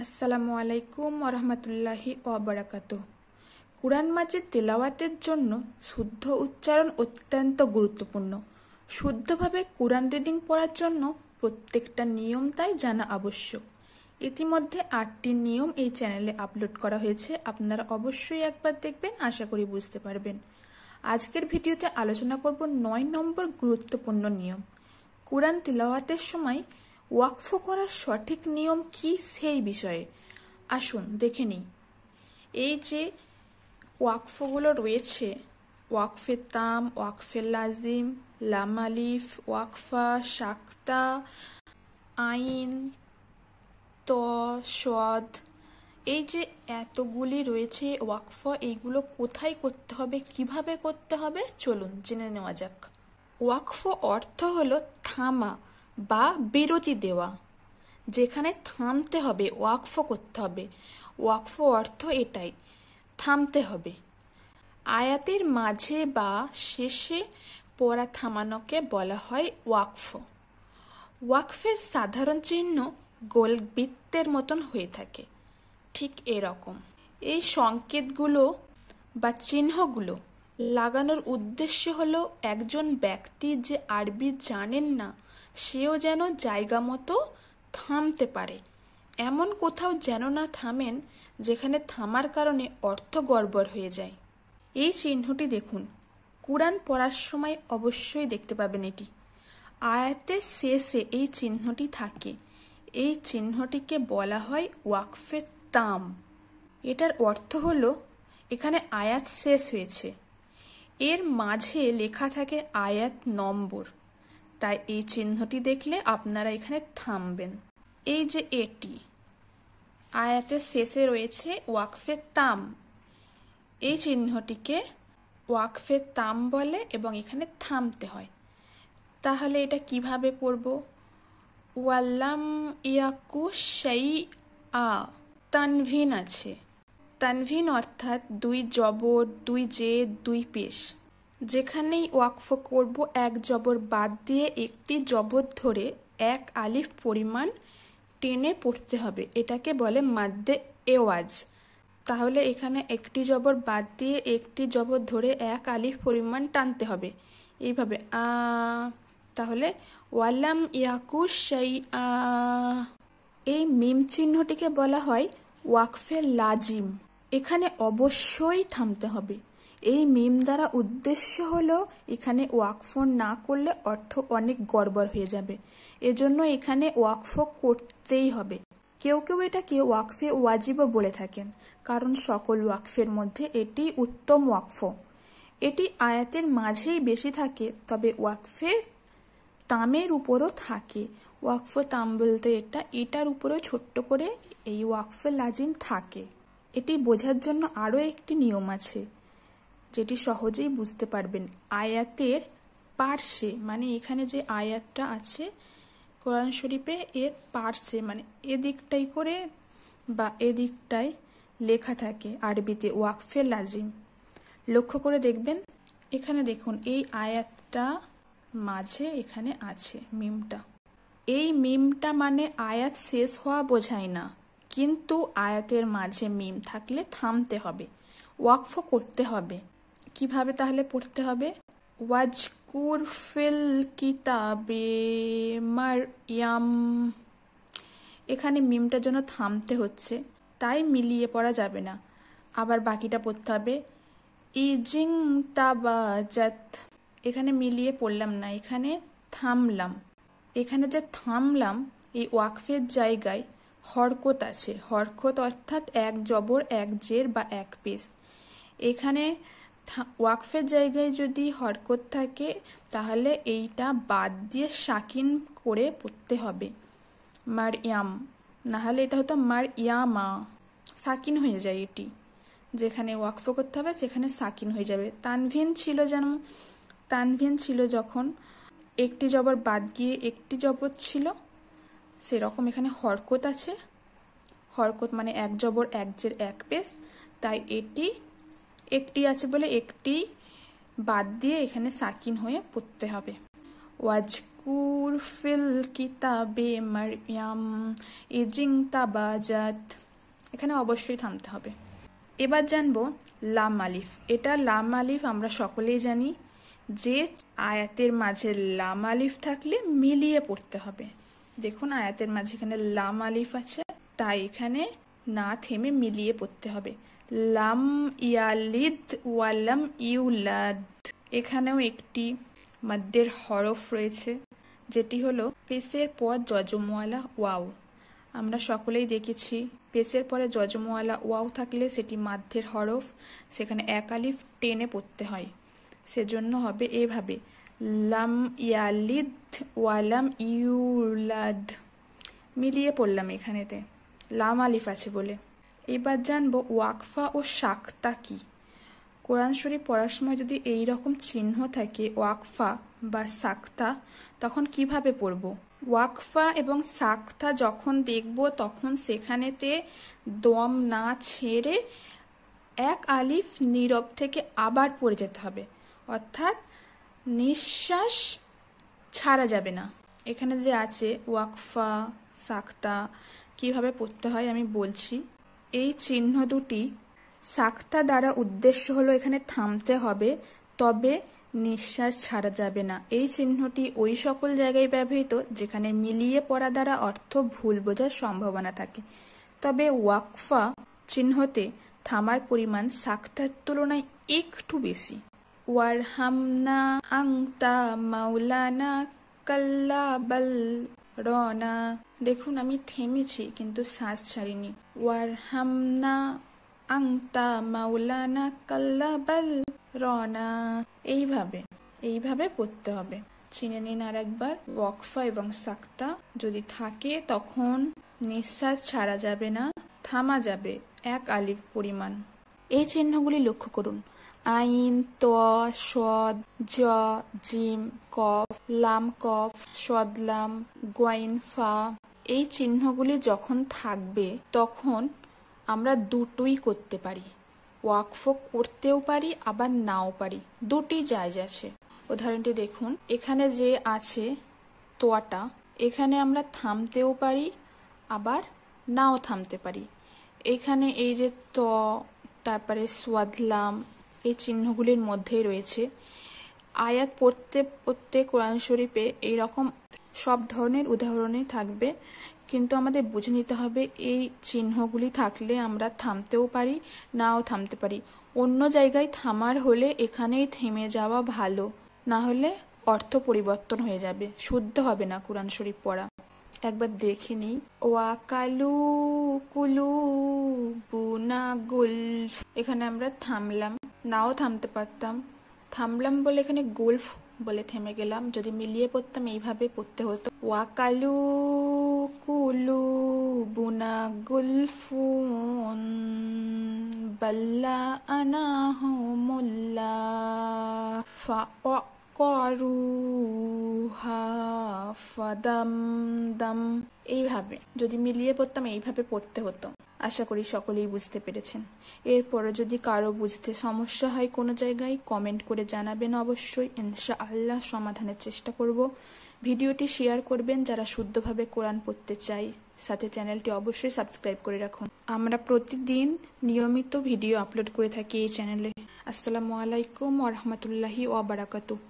আসসালামু আলাইকুম ওরহমতুল্লাহি ওয়াবারাকাতুহ। কুরআন মাজিদ তেলাওয়াতের জন্য শুদ্ধ উচ্চারণ অত্যন্ত গুরুত্বপূর্ণ। শুদ্ধভাবে কুরআন রিডিং পড়ার জন্য প্রত্যেকটা নিয়ম তাই জানা আবশ্যক। ইতিমধ্যে 8টি নিয়ম এই চ্যানেলে আপলোড করা হয়েছে, আপনারা অবশ্যই একবার দেখবেন, আশা করি বুঝতে পারবেন। আজকের ভিডিওতে আলোচনা করব 9 নম্বর গুরুত্বপূর্ণ নিয়ম। কুরআন তিলাওয়াতের সময় ওয়াকফ করার সঠিক নিয়ম কি সেই বিষয়ে আসুন দেখে নিই। এই যে ওয়াকফগুলো রয়েছে, ওয়াকফে তাম, ওয়াকফে লাজিম, লাম আলিফ, ওয়াকফা, সাক্তা, আইন, ত, সদ, এই যে এতগুলি রয়েছে ওয়াকফ, এইগুলো কোথায় করতে হবে, কিভাবে করতে হবে, চলুন জেনে নেওয়া যাক। ওয়াকফ অর্থ হলো থামা বা বিরতি দেওয়া। যেখানে থামতে হবে ওয়াকফ করতে হবে। ওয়াকফ অর্থ এটাই, থামতে হবে। আয়াতের মাঝে বা শেষে পড়া থামানোকে বলা হয় ওয়াকফ। ওয়াকফের সাধারণ চিহ্ন গোল বৃত্তের মতন হয়ে থাকে, ঠিক এরকম। এই সংকেতগুলো বা চিহ্নগুলো লাগানোর উদ্দেশ্য হলো একজন ব্যক্তি যে আরবি জানেন না সেও যেন জায়গা মতো থামতে পারে, এমন কোথাও যেন না থামেন যেখানে থামার কারণে অর্থ গড়বড় হয়ে যায়। এই চিহ্নটি দেখুন, কুরআন পড়ার সময় অবশ্যই দেখতে পাবেন এটি। আয়াতের শেষে এই চিহ্নটি থাকে, এই চিহ্নটিকে বলা হয় ওয়াকফে তাম। এটার অর্থ হলো এখানে আয়াত শেষ হয়েছে, এর মাঝে লেখা থাকে আয়াত নম্বর, তাই এই চিহ্নটি দেখলে আপনারা এখানে থামবেন। এই যে এটি আয়াতের শেষে রয়েছে ওয়াকফে তাম, এই চিহ্নটিকে ওয়াকফে তাম বলে এবং এখানে থামতে হয়। তাহলে এটা কিভাবে পড়ব? ওয়াল্লাম ইয়াকু শাইআ, তানভিন আছে। তানভিন অর্থাৎ 2 জবর, 2 জের, 2 পেশ। যেখানেই ওয়াকফ করব এক জবর বাদ দিয়ে একটি জবর ধরে 1 আলিফ পরিমাণ টেনে পড়তে হবে, এটাকে বলে মাদ্দে এওয়াজ। তাহলে এখানে একটি জবর বাদ দিয়ে একটি জবর ধরে 1 আলিফ পরিমাণ টানতে হবে, এইভাবে আ। তাহলে ওয়ালাম ইয়াকু শাইআ। এই মিম চিহ্নটিকে বলা হয় ওয়াকফে লাজিম, এখানে অবশ্যই থামতে হবে। এই মিম দ্বারা উদ্দেশ্য হলো এখানে ওয়াকফ না করলে অর্থ অনেক গড়বড় হয়ে যাবে, এজন্য এখানে ওয়াকফ করতেই হবে। কেউ কেউ এটাকে ওয়াকফে ওয়াজিবও বলে থাকেন, কারণ সকল ওয়াকফের মধ্যে এটি উত্তম ওয়াকফ। এটি আয়াতের মাঝেই বেশি থাকে, তবে ওয়াকফের তামের উপরও থাকে। ওয়াকফ তাম বলতে এটার উপরেও ছোট্ট করে এই ওয়াকফে লাজিম থাকে। এটি বোঝার জন্য আরও একটি নিয়ম আছে, যেটি সহজেই বুঝতে পারবেন। আয়াতের পার্শ্বে, মানে এখানে যে আয়াতটা আছে কোরআন শরীফে, এর পার্শ্বে মানে এদিকটাই করে বা এদিকটায় লেখা থাকে আরবিতে ওয়াকফে লাজিম। লক্ষ্য করে দেখবেন, এখানে দেখুন এই আয়াতটা মাঝে এখানে আছে মিমটা। এই মিমটা মানে আয়াত শেষ হওয়া বোঝায় না, কিন্তু আয়াতের মাঝে মিম থাকলে থামতে হবে, ওয়াকফ করতে হবে। কিভাবে তাহলে পড়তে হবে? ওয়াজকুর ফিল কিতাবে মারইয়াম, এখানে মিমটার জন্য থামতে হচ্ছে, তাই মিলিয়ে পড়া যাবে না। আবার বাকিটা পড়তে হবে ইজিং তাবাজাত, এখানে মিলিয়ে পড়লাম না, এখানে থামলাম। এখানে যে থামলাম, এই ওয়াকফের জায়গায় হরকত আছে। হরকত অর্থাৎ 1 জবর 1 জের বা 1 পেশ। এখানে ওয়াকফের জায়গায় যদি হরকত থাকে তাহলে এইটা বাদ দিয়ে সাকিন করে পড়তে হবে, মারইয়াম। নাহলে এটা হতো মারইয়ামা, সাকিন হয়ে যায়। এটি যেখানে ওয়াকফ করতে হবে সেখানে সাকিন হয়ে যাবে। তানভিন ছিল যখন একটি জবর বাদ গিয়ে একটি জবর ছিল, সেরকম এখানে হরকত আছে। হরকত মানে 1 জবর 1 জের 1 পেশ, তাই এটি একটি আছে বলে একটি বাদ দিয়ে এখানে সাকিন হয়ে পড়তে হবে। ওয়াজকুর ওয়াজকুর ফিল কিতাবে মারইয়াম ইজিং তাবাজাত। এখানে অবশ্যই থামতে হবে। এবার জানবো লাম আলিফ। এটা লাম আলিফ আমরা সকলেই জানি যে আয়াতের মাঝে লাম আলিফ থাকলে মিলিয়ে পড়তে হবে। দেখুন আয়াতের মাঝে এখানে লাম আলিফ আছে, তাই এখানে না থেমে মিলিয়ে পড়তে হবে। লাম ইয়ালিদ ওয়ালাম ইউলাদ। এখানেও একটি মাদ্দের হরফ রয়েছে, যেটি হলো পেশের পর জজমওয়ালা ওয়াও। আমরা সকলেই দেখেছি পেশের পরে জজমওয়ালা ওয়াও থাকলে সেটি মাদ্দের হরফ, সেখানে এক আলিফ টেনে পড়তে হয়। সেজন্য হবে এভাবে লাম ইয়ালিদ ওয়ালাম ইউলাদ। মিলিয়ে পড়লাম এখানেতে, লাম আলিফ আছে বলে। এবার জানবো ওয়াকফা ও সাক্তা কি। কোরআন শরীফ পড়ার সময় যদি এই রকম চিহ্ন থাকে ওয়াকফা বা সাক্তা, তখন কিভাবে পড়ব? ওয়াকফা এবং সাক্তা যখন দেখব তখন সেখানেতে দম না ছেড়ে এক আলিফ নীরব থেকে আবার পড়ে যেতে হবে, অর্থাৎ নিঃশ্বাস ছাড়া যাবে না। এখানে যে আছে ওয়াকফা সাক্তা কিভাবে পড়তে হয় আমি বলছি। এই চিহ্ন দুটি সাক্তা দ্বারা উদ্দেশ্য হলো এখানে থামতে হবে, তবে নিঃশ্বাস ছাড়া যাবে না। এই চিহ্নটি ওই সকল জায়গায় ব্যবহৃত যেখানে মিলিয়ে পড়া দ্বারা অর্থ ভুল বোঝার সম্ভাবনা থাকে। তবে ওয়াকফা চিহ্নতে থামার পরিমাণ সাক্তার তুলনায় একটু বেশি। ওয়ারহামনা আংতা মাওলানা কাল্লা বাল রনা। দেখুন আমি থেমেছি কিন্তু শ্বাস ছাড়িনি। ওয়ারহামনা আংতা মাওলানা কাল্লা বাল রনা। এইভাবে পড়তে হবে। চিনে নিন আর একবার। ওয়াকফা এবং সাক্তা যদি থাকে তখন নিঃশ্বাস ছাড়া যাবে না, থামা যাবে এক আলিফ পরিমাণ। এই চিহ্নগুলি লক্ষ্য করুন। আইন, ত, সদ, জ, জিম, কফ, লাম কফ, সদলাম, গোয়াইন ফা। এই চিহ্নগুলি যখন থাকবে তখন আমরা দুটোই করতে পারি। ওয়াকফ করতেও পারি আবার নাও পারি, দুটি জায়েজ আছে। উদাহরণটি দেখুন, এখানে যে আছে তোয়াটা, এখানে আমরা থামতেও পারি আবার নাও থামতে পারি। এখানে এই যে ত, তারপরে সোয়াদলাম, এই চিহ্নগুলির মধ্যেই রয়েছে। আয়াত পড়তে পড়তে কোরআন শরীফে এইরকম সব ধরনের উদাহরণই থাকবে, কিন্তু আমাদের বুঝে নিতে হবে এই চিহ্নগুলি থাকলে আমরা থামতেও পারি নাও থামতে পারি। অন্য জায়গায় থামার হলে এখানেই থেমে যাওয়া ভালো, না হলে অর্থ পরিবর্তন হয়ে যাবে, শুদ্ধ হবে না কোরআন শরীফ পড়া। একবার দেখে নিই। ওয়াকালু কুলু বুনা গুলফ। এখানে আমরা থামলাম, নাও থামতে পারতাম। থামলাম বলে এখানে গুলফ বলে থেমে গেলাম। যদি মিলিয়ে পড়তাম এইভাবে পড়তে হতো, ওয়াকালু কুলু বুনা গুলফুন বাল্লা আনাহুমুল্লা ফাআকারুহা ফাদামদাম। এইভাবে যদি মিলিয়ে পড়তাম এইভাবে পড়তে হতো। আশা করি সকলেই বুঝতে পেরেছেন। এরপরে যদি কারো বুঝতে সমস্যা হয় কোনো জায়গায় কমেন্ট করে জানাবেন, অবশ্যই ইনশাআল্লাহ সমাধানের চেষ্টা করব। ভিডিওটি শেয়ার করবেন যারা শুদ্ধভাবে কোরআন পড়তে চাই, সাথে চ্যানেলটি অবশ্যই সাবস্ক্রাইব করে রাখুন। আমরা প্রতিদিন নিয়মিত ভিডিও আপলোড করে থাকি এই চ্যানেলে। আসসালামু আলাইকুম ওয়া রাহমাতুল্লাহি ওয়া বারাকাতুহু।